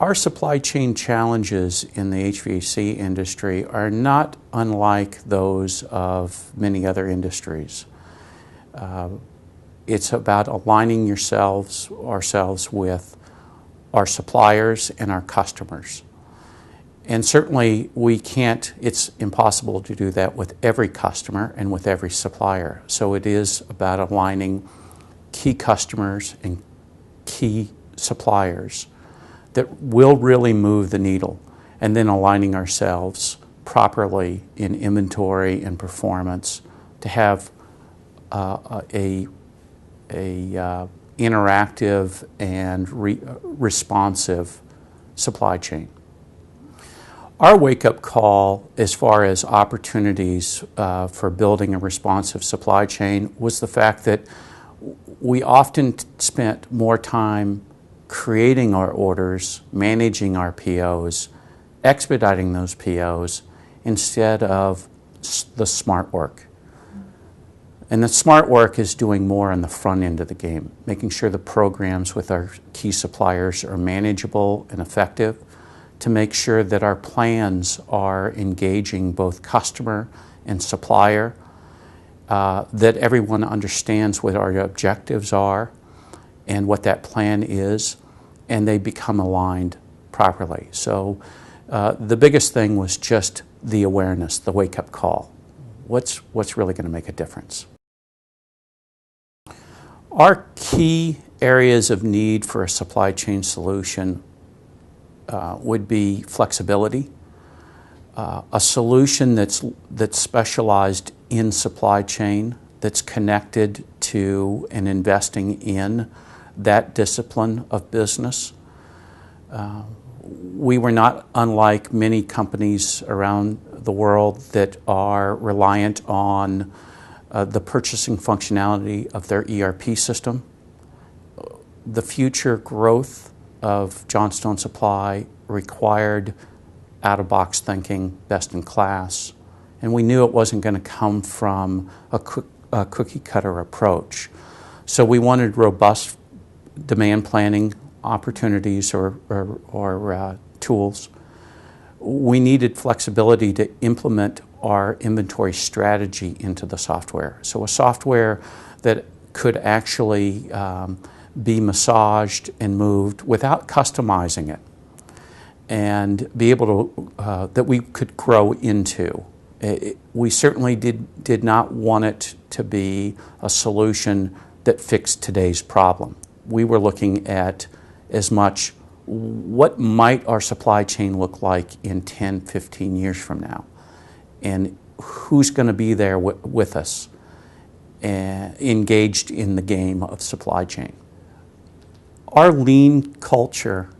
Our supply chain challenges in the HVAC industry are not unlike those of many other industries. It's about aligning ourselves with our suppliers and our customers. And certainly it's impossible to do that with every customer and with every supplier. So it is about aligning key customers and key suppliers that will really move the needle, and then aligning ourselves properly in inventory and performance to have a interactive and responsive supply chain. Our wake-up call as far as opportunities for building a responsive supply chain was the fact that we often spent more time creating our orders, managing our POs, expediting those POs, instead of the smart work. And the smart work is doing more on the front end of the game, making sure the programs with our key suppliers are manageable and effective, to make sure that our plans are engaging both customer and supplier, that everyone understands what our objectives are and what that plan is, and they become aligned properly. So the biggest thing was just the awareness, the wake-up call. What's really going to make a difference? Our key areas of need for a supply chain solution would be flexibility, a solution that's specialized in supply chain, that's connected to and investing in that discipline of business. We were not unlike many companies around the world that are reliant on the purchasing functionality of their ERP system. The future growth of Johnstone Supply required out-of-box thinking, best in class, and we knew it wasn't going to come from a cookie-cutter approach. So we wanted robust demand planning opportunities or tools. We needed flexibility to implement our inventory strategy into the software. So a software that could actually be massaged and moved without customizing it, and be able to, that we could grow into. We certainly did not want it to be a solution that fixed today's problem. We were looking at as much what might our supply chain look like in 10, 15 years from now, and who's going to be there with us, engaged in the game of supply chain. Our lean culture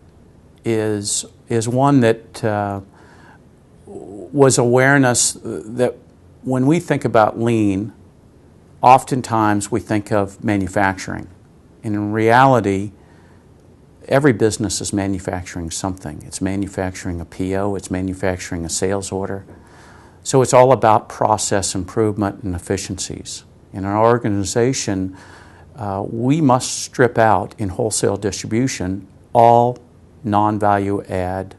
is one that was awareness that when we think about lean, oftentimes we think of manufacturing. And in reality, every business is manufacturing something. It's manufacturing a PO, it's manufacturing a sales order. So it's all about process improvement and efficiencies. In our organization, we must strip out in wholesale distribution all non-value add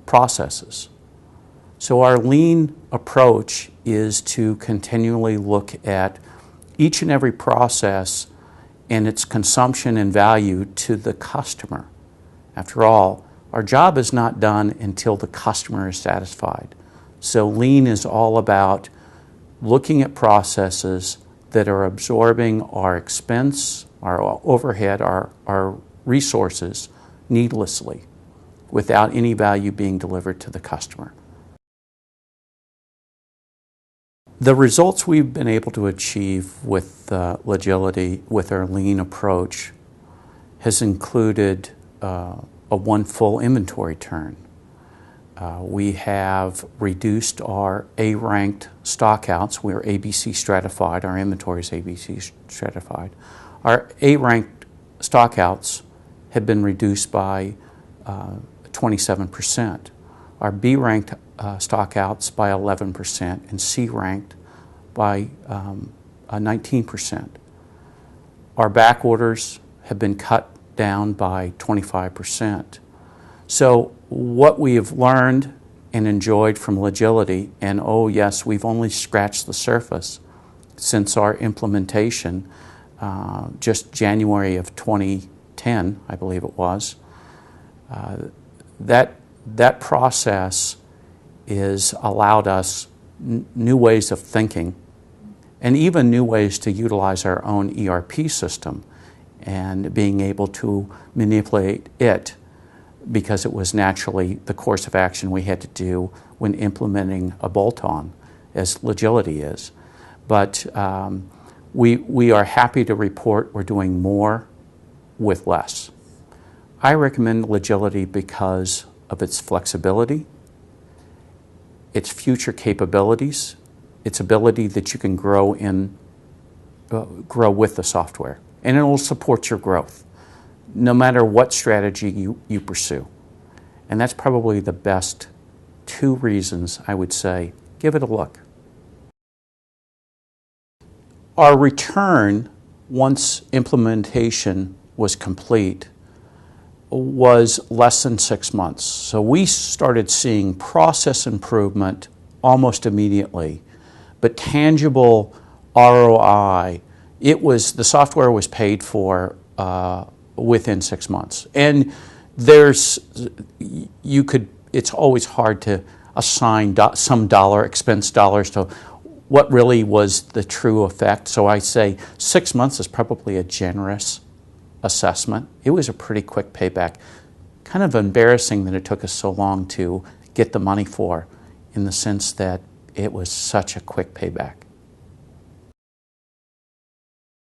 processes. So our lean approach is to continually look at each and every process and its consumption and value to the customer. After all, our job is not done until the customer is satisfied. So lean is all about looking at processes that are absorbing our expense, our overhead, our resources needlessly, without any value being delivered to the customer. The results we've been able to achieve with Logility, with our lean approach, has included a 1 full inventory turn. We have reduced our A-ranked stockouts. We're ABC stratified. Our inventory is ABC stratified. Our A-ranked stockouts have been reduced by 27%. Our B-ranked stockouts by 11%, and C-ranked by 19%. Our back orders have been cut down by 25%. So what we have learned and enjoyed from Logility, and oh yes, we've only scratched the surface since our implementation, just January of 2010, I believe it was. That process is allowed us new ways of thinking and even new ways to utilize our own ERP system and being able to manipulate it, because it was naturally the course of action we had to do when implementing a bolt-on, as Logility is. But we are happy to report we're doing more with less. I recommend Logility because of its flexibility, its future capabilities, its ability that you can grow with the software, and it will support your growth no matter what strategy you pursue. And that's probably the best two reasons I would say give it a look. Our return, once implementation was complete, was less than 6 months. So we started seeing process improvement almost immediately, but tangible ROI, the software was paid for within 6 months. And it's always hard to assign some expense dollars to what really was the true effect. So I say 6 months is probably a generous assessment. It was a pretty quick payback. Kind of embarrassing that it took us so long to get the money for, in the sense that it was such a quick payback.